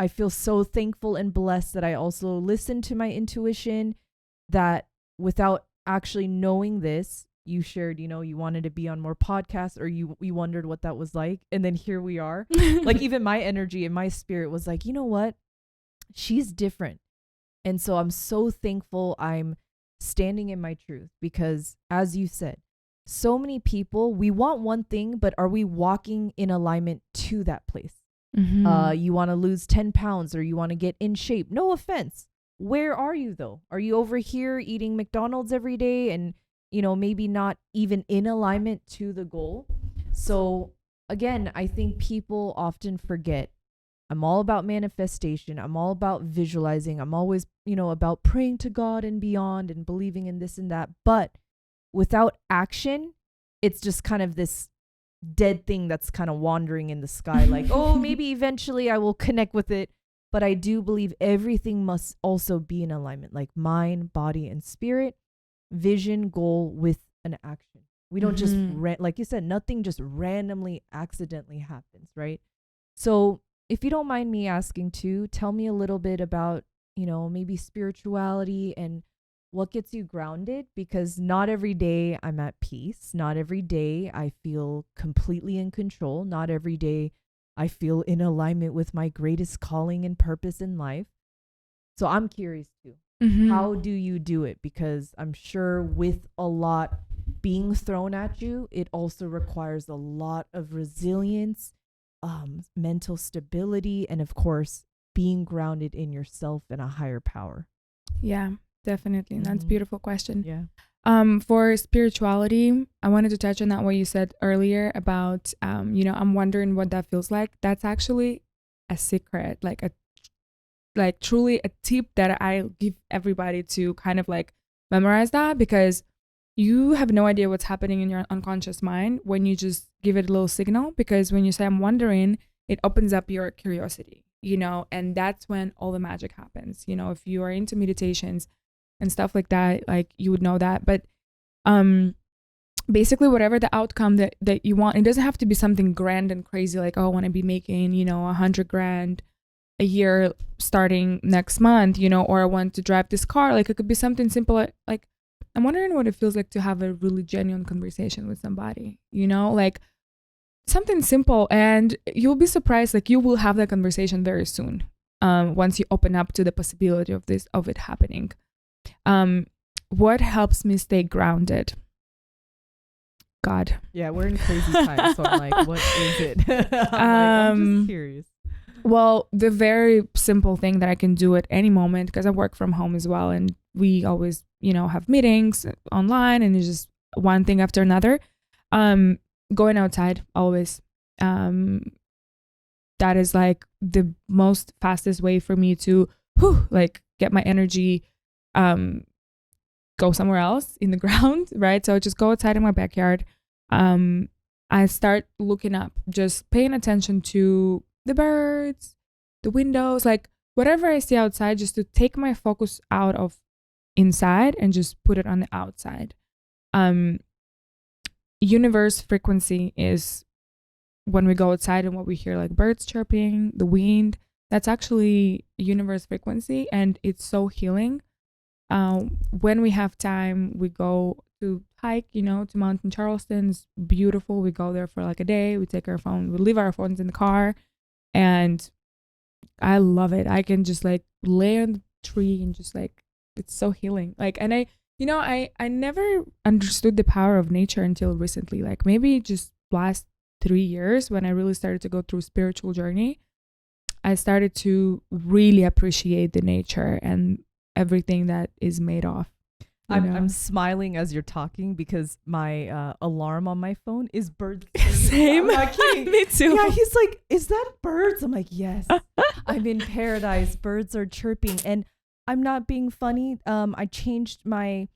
feel so thankful and blessed that I also listened to my intuition, that without actually knowing this, you shared, you know, you wanted to be on more podcasts, or you wondered what that was like. And then here we are. Like even my energy and my spirit was like, you know what? She's different. And so I'm so thankful I'm standing in my truth, because as you said, so many people, we want one thing, but are we walking in alignment to that place? You want to lose 10 pounds or you want to get in shape. No offense. Where are you though? Are you over here eating McDonald's every day and, maybe not even in alignment to the goal? So again, I think people often forget I'm all about manifestation. I'm all about visualizing. I'm always, about praying to God and beyond and believing in this and that. But without action, it's just kind of this dead thing that's kind of wandering in the sky. Like, oh, maybe eventually I will connect with it. But I do believe everything must also be in alignment, like mind, body, and spirit, vision, goal with an action. We don't just, like you said, nothing just randomly, accidentally happens, right? So if you don't mind me asking too, tell me a little bit about, maybe spirituality and what gets you grounded, because not every day I'm at peace. Not every day I feel completely in control. Not every day I feel in alignment with my greatest calling and purpose in life. So I'm curious too. How do you do it? Because I'm sure with a lot being thrown at you, it also requires a lot of resilience, mental stability, and of course, being grounded in yourself and a higher power. Yeah, definitely. That's a beautiful question. Yeah. For spirituality, I wanted to touch on that what you said earlier about, I'm wondering what that feels like. That's actually a secret, like truly a tip that I give everybody to kind of like memorize that, because you have no idea what's happening in your unconscious mind when you just give it a little signal. Because when you say I'm wondering, it opens up your curiosity, and that's when all the magic happens. If you are into meditations and stuff like that, like you would know that. But basically whatever the outcome that you want, it doesn't have to be something grand and crazy like, oh, I want to be making, $100,000 a year starting next month, or I want to drive this car. Like it could be something simple, like I'm wondering what it feels like to have a really genuine conversation with somebody, like something simple, and you'll be surprised, like you will have that conversation very soon, once you open up to the possibility of it happening. What helps me stay grounded? God. Yeah, we're in crazy times, so I'm like, what is it? I'm just curious. Well, the very simple thing that I can do at any moment, because I work from home as well, and we always, have meetings online, and it's just one thing after another. Going outside always. That is like the most fastest way for me to, like get my energy, go somewhere else in the ground, right? So I just go outside in my backyard. I start looking up, just paying attention to the birds, the windows, like whatever I see outside, just to take my focus out of inside and just put it on the outside. Universe frequency is when we go outside and what we hear, like birds chirping, the wind. That's actually universe frequency, and it's so healing. When we have time, we go to hike, to Mountain Charleston. It's beautiful. We go there for like a day. We take our phone, we leave our phones in the car, and I love it. I can just like lay on the tree and just like, it's so healing. Like, and I never understood the power of nature until recently, like maybe just last 3 years when I really started to go through spiritual journey. I started to really appreciate the nature and everything that is made of. I'm smiling as you're talking because my alarm on my phone is birds. Same. I'm not kidding. Me too. Yeah, he's like, is that birds? I'm like, yes. I'm in paradise. Birds are chirping. And I'm not being funny. I changed my,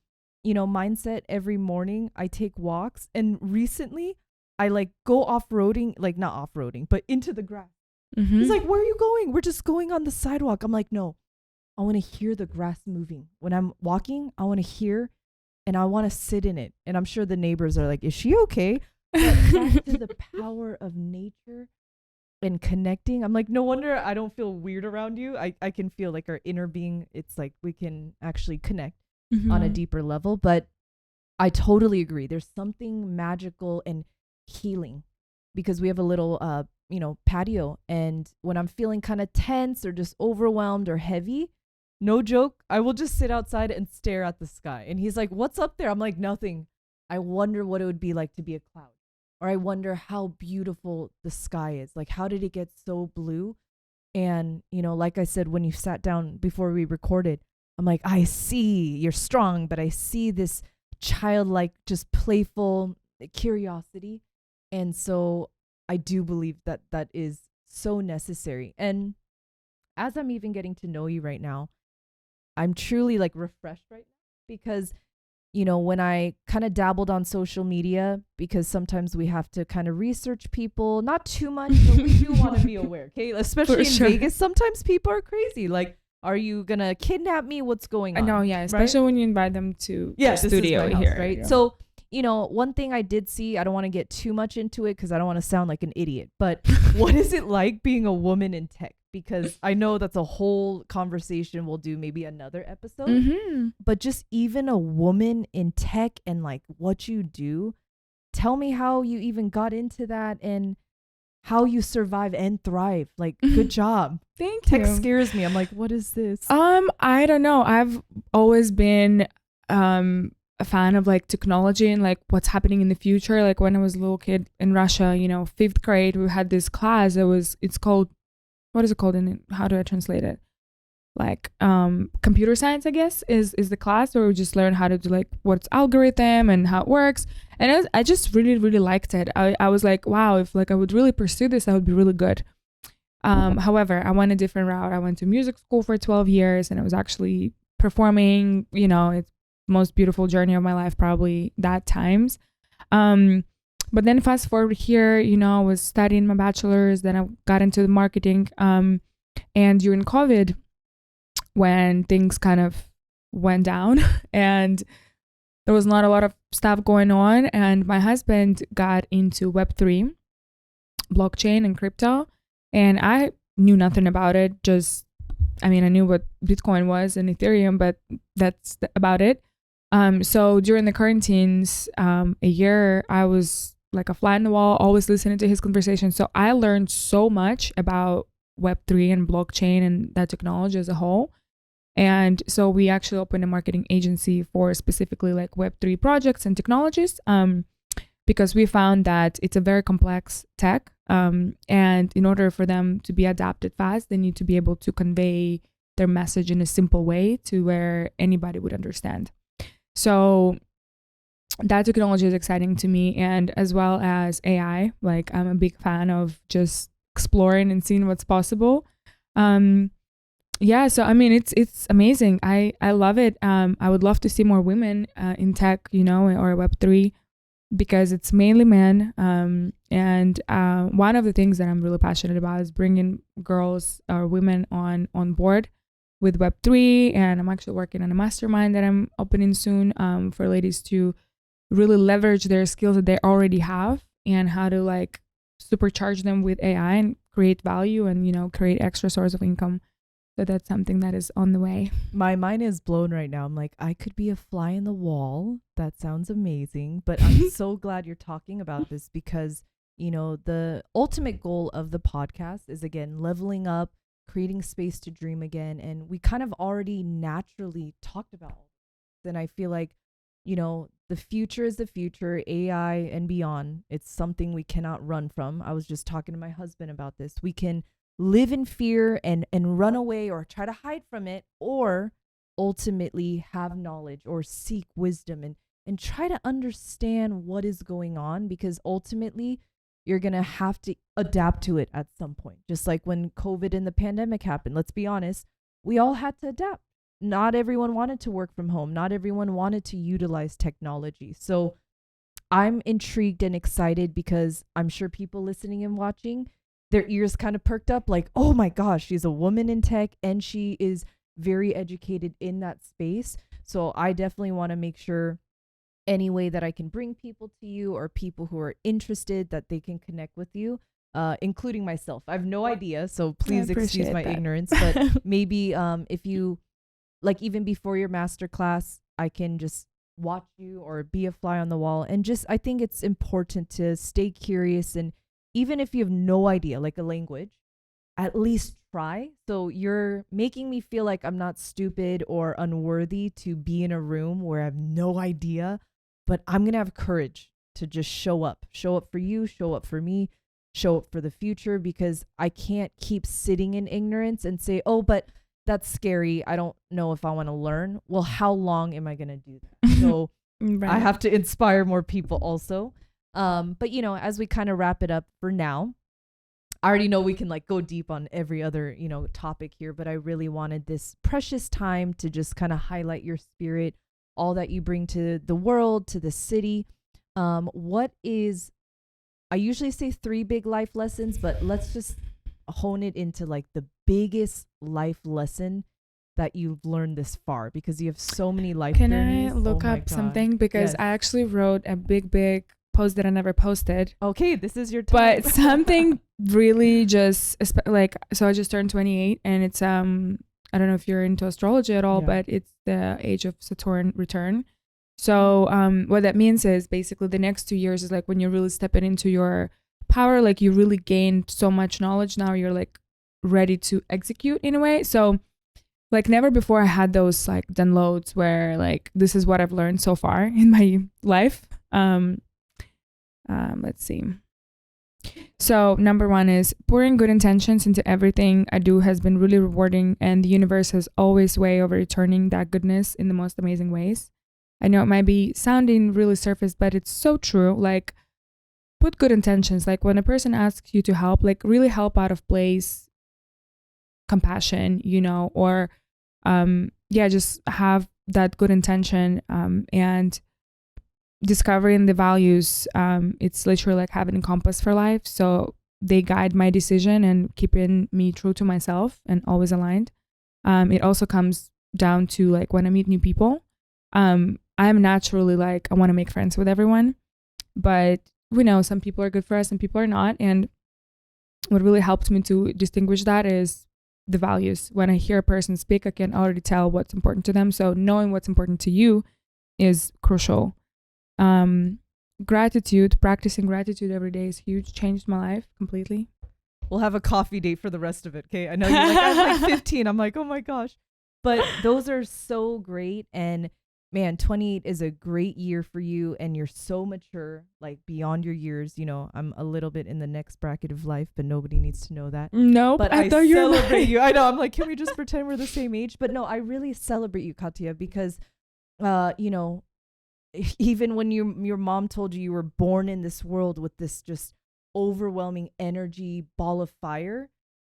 mindset every morning. I take walks. And recently, I like go off-roading, like not off-roading, but into the grass. He's like, where are you going? We're just going on the sidewalk. I'm like, no. I want to hear the grass moving. When I'm walking, I want to hear and I want to sit in it. And I'm sure the neighbors are like, is she okay? But back to the power of nature and connecting. I'm like, no wonder I don't feel weird around you. I can feel like our inner being, it's like we can actually connect on a deeper level. But I totally agree. There's something magical and healing because we have a little, patio. And when I'm feeling kind of tense or just overwhelmed or heavy, no joke, I will just sit outside and stare at the sky. And he's like, what's up there? I'm like, nothing. I wonder what it would be like to be a cloud. Or I wonder how beautiful the sky is. Like, how did it get so blue? And, like I said, when you sat down before we recorded, I'm like, I see you're strong, but I see this childlike, just playful curiosity. And so I do believe that that is so necessary. And as I'm even getting to know you right now, I'm truly like refreshed right now because when I kind of dabbled on social media, because sometimes we have to kind of research people, not too much, but we do want to be aware, okay? Especially in Vegas, sometimes people are crazy. Like, are you going to kidnap me? What's going on? I know, yeah, especially when you invite them to the studio house, here. Right? Yeah. So, one thing I did see, I don't want to get too much into it because I don't want to sound like an idiot, but what is it like being a woman in tech? Because I know that's a whole conversation we'll do maybe another episode. Mm-hmm. But just even a woman in tech and like what you do, tell me how you even got into that and how you survive and thrive. Like, good job. Thank you. Tech scares me. I'm like, what is this? I don't know. I've always been a fan of like technology and like what's happening in the future. Like when I was a little kid in Russia, 5th grade, we had this class. It's called, what is it called how do I translate it? Like computer science, I guess, is the class where we just learn how to do like what's algorithm and how it works. And I just really, really liked it. I was like, wow, if like I would really pursue this, I would be really good. However, I went a different route. I went to music school for 12 years and I was actually performing, it's the most beautiful journey of my life, probably that times. But then fast forward here, I was studying my bachelor's, then I got into the marketing. And during COVID, when things kind of went down and there was not a lot of stuff going on, and my husband got into Web3, blockchain and crypto, and I knew nothing about it. I knew what Bitcoin was and Ethereum, but that's about it. So during the quarantines, a year, I was like a fly on the wall, always listening to his conversation. So I learned so much about Web3 and blockchain and that technology as a whole. And so we actually opened a marketing agency for specifically like Web3 projects and technologies, because we found that it's a very complex tech. And in order for them to be adapted fast, they need to be able to convey their message in a simple way to where anybody would understand. So that technology is exciting to me, and as well as AI. Like I'm a big fan of just exploring and seeing what's possible. Yeah, so it's amazing. I love it. I would love to see more women in tech, or Web3, because it's mainly men. And one of the things that I'm really passionate about is bringing girls or women on board with Web3. And I'm actually working on a mastermind that I'm opening soon, for ladies to really leverage their skills that they already have and how to like supercharge them with AI and create value and, create extra source of income. So that's something that is on the way. My mind is blown right now. I'm like, I could be a fly in the wall. That sounds amazing. But I'm so glad you're talking about this because, the ultimate goal of the podcast is, again, leveling up, creating space to dream again. And we kind of already naturally talked about all this. And I feel like, the future is the future, AI and beyond. It's something we cannot run from. I was just talking to my husband about this. We can live in fear and run away or try to hide from it, or ultimately have knowledge or seek wisdom and try to understand what is going on, because ultimately you're going to have to adapt to it at some point. Just like when COVID and the pandemic happened, let's be honest, we all had to adapt. Not everyone wanted to work from home. Not everyone wanted to utilize technology. So I'm intrigued and excited because I'm sure people listening and watching, their ears kind of perked up like, oh my gosh, she's a woman in tech and she is very educated in that space. So I definitely want to make sure any way that I can bring people to you or people who are interested that they can connect with you, including myself. I have no idea, so please excuse my ignorance. But maybe if you, like even before your masterclass, I can just watch you or be a fly on the wall. And just, I think it's important to stay curious, and even if you have no idea, like a language, at least try. So you're making me feel like I'm not stupid or unworthy to be in a room where I have no idea. but I'm going to have courage to just show up for you, show up for me, show up for the future, because I can't keep sitting in ignorance and say, oh, but that's scary. I don't know if I want to learn. Well, how long am I going to do that? So Right. I have to inspire more people also. But you know, as we kind of wrap it up for now, I already know we can like go deep on every other, you know, topic here, but I really wanted this precious time to just kind of highlight your spirit, all that you bring to the world, to the city. What is, I usually say 3 big life lessons, but let's just hone it into like the biggest life lesson that you've learned this far, because you have so many life Can journeys. I look Oh my up God. something? Because Yes. I actually wrote a big post that I never posted. Okay, this is your time. But something really just like, so I just turned 28, and it's I don't know if you're into astrology at all, Yeah. but it's the age of Saturn return. So what that means is basically the next 2 years is like when you're really stepping into your power, like you really gained so much knowledge. Now you're like ready to execute in a way. So like never before I had those like downloads where like this is what I've learned so far in my life. Let's see. So number 1 is pouring good intentions into everything I do has been really rewarding, and the universe has always way of returning that goodness in the most amazing ways. I know it might be sounding really surface, but it's so true. Like, put good intentions. Like when a person asks you to help, like really help out of place, compassion, you know, or just have that good intention, and discovering the values. It's literally like having a compass for life. So they guide my decision and keeping me true to myself and always aligned. It also comes down to like when I meet new people, I'm naturally like, I want to make friends with everyone, but we know some people are good for us and people are not. And what really helped me to distinguish that is the values. When I hear a person speak, I can already tell what's important to them. So knowing what's important to you is crucial. Gratitude, practicing gratitude every day is huge. Changed my life completely. We'll have a coffee date for the rest of it. Okay. I know you're like, I'm like 15. I'm like, oh my gosh. But those are so great. And man, 28 is a great year for you. And you're so mature, like beyond your years. You know, I'm a little bit in the next bracket of life, but nobody needs to know that. Nope. But I thought you were celebrate like... you. I know. I'm like, can we just pretend we're the same age? But no, I really celebrate you, Katya, because, you know, even when your mom told you were born in this world with this just overwhelming energy ball of fire,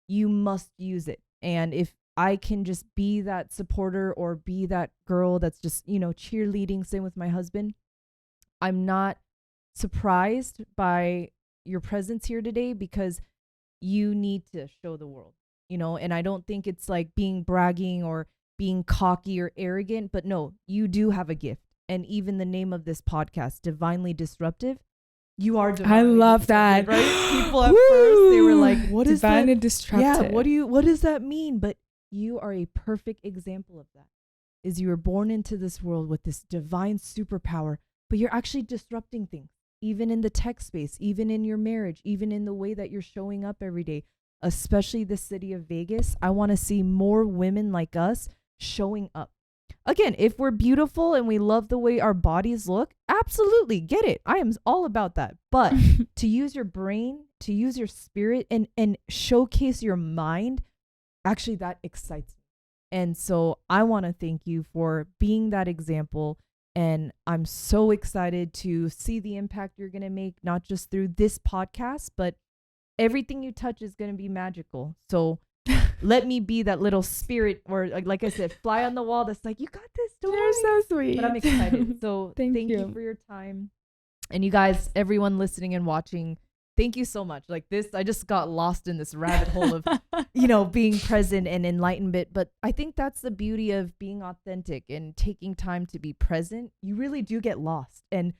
you must use it. And if I can just be that supporter or be that girl that's just, you know, cheerleading, same with my husband, I'm not surprised by your presence here today, because you need to show the world, you know. And I don't think it's like being bragging or being cocky or arrogant, but no, you do have a gift. And even the name of this podcast, Divinely Disruptive, you are divinely I love disruptive, that. right? People at first, they were like, what is Divinely that? Disruptive. Yeah, what does that mean? But you are a perfect example of that. Is you were born into this world with this divine superpower, but you're actually disrupting things, even in the tech space, even in your marriage, even in the way that you're showing up every day, especially the city of Vegas. I want to see more women like us showing up. Again, if we're beautiful and we love the way our bodies look, absolutely, get it. I am all about that. But to use your brain, to use your spirit and showcase your mind, actually that excites me. And so I want to thank you for being that example. And I'm so excited to see the impact you're going to make, not just through this podcast, but everything you touch is going to be magical. So let me be that little spirit, or like I said, fly on the wall that's like, you got this. Don't You're worry. so sweet. But I'm excited. So Thank you you for your time. And you guys, everyone listening and watching, thank you so much. Like this, I just got lost in this rabbit hole of, you know, being present and enlightenment. But I think that's the beauty of being authentic and taking time to be present. You really do get lost, and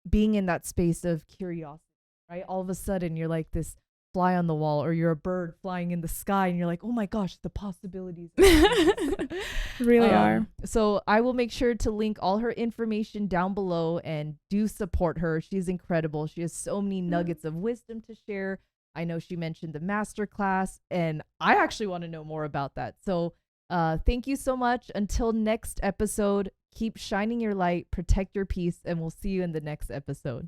being in that space of curiosity, right? All of a sudden you're like this fly on the wall, or you're a bird flying in the sky, and you're like, oh my gosh, the possibilities really are. So I will make sure to link all her information down below, and do support her. She's incredible. She has so many nuggets of wisdom to share. I know she mentioned the masterclass, and I actually want to know more about that. So thank you so much. Until next episode, Keep shining your light, protect your peace, and we'll see you in the next episode.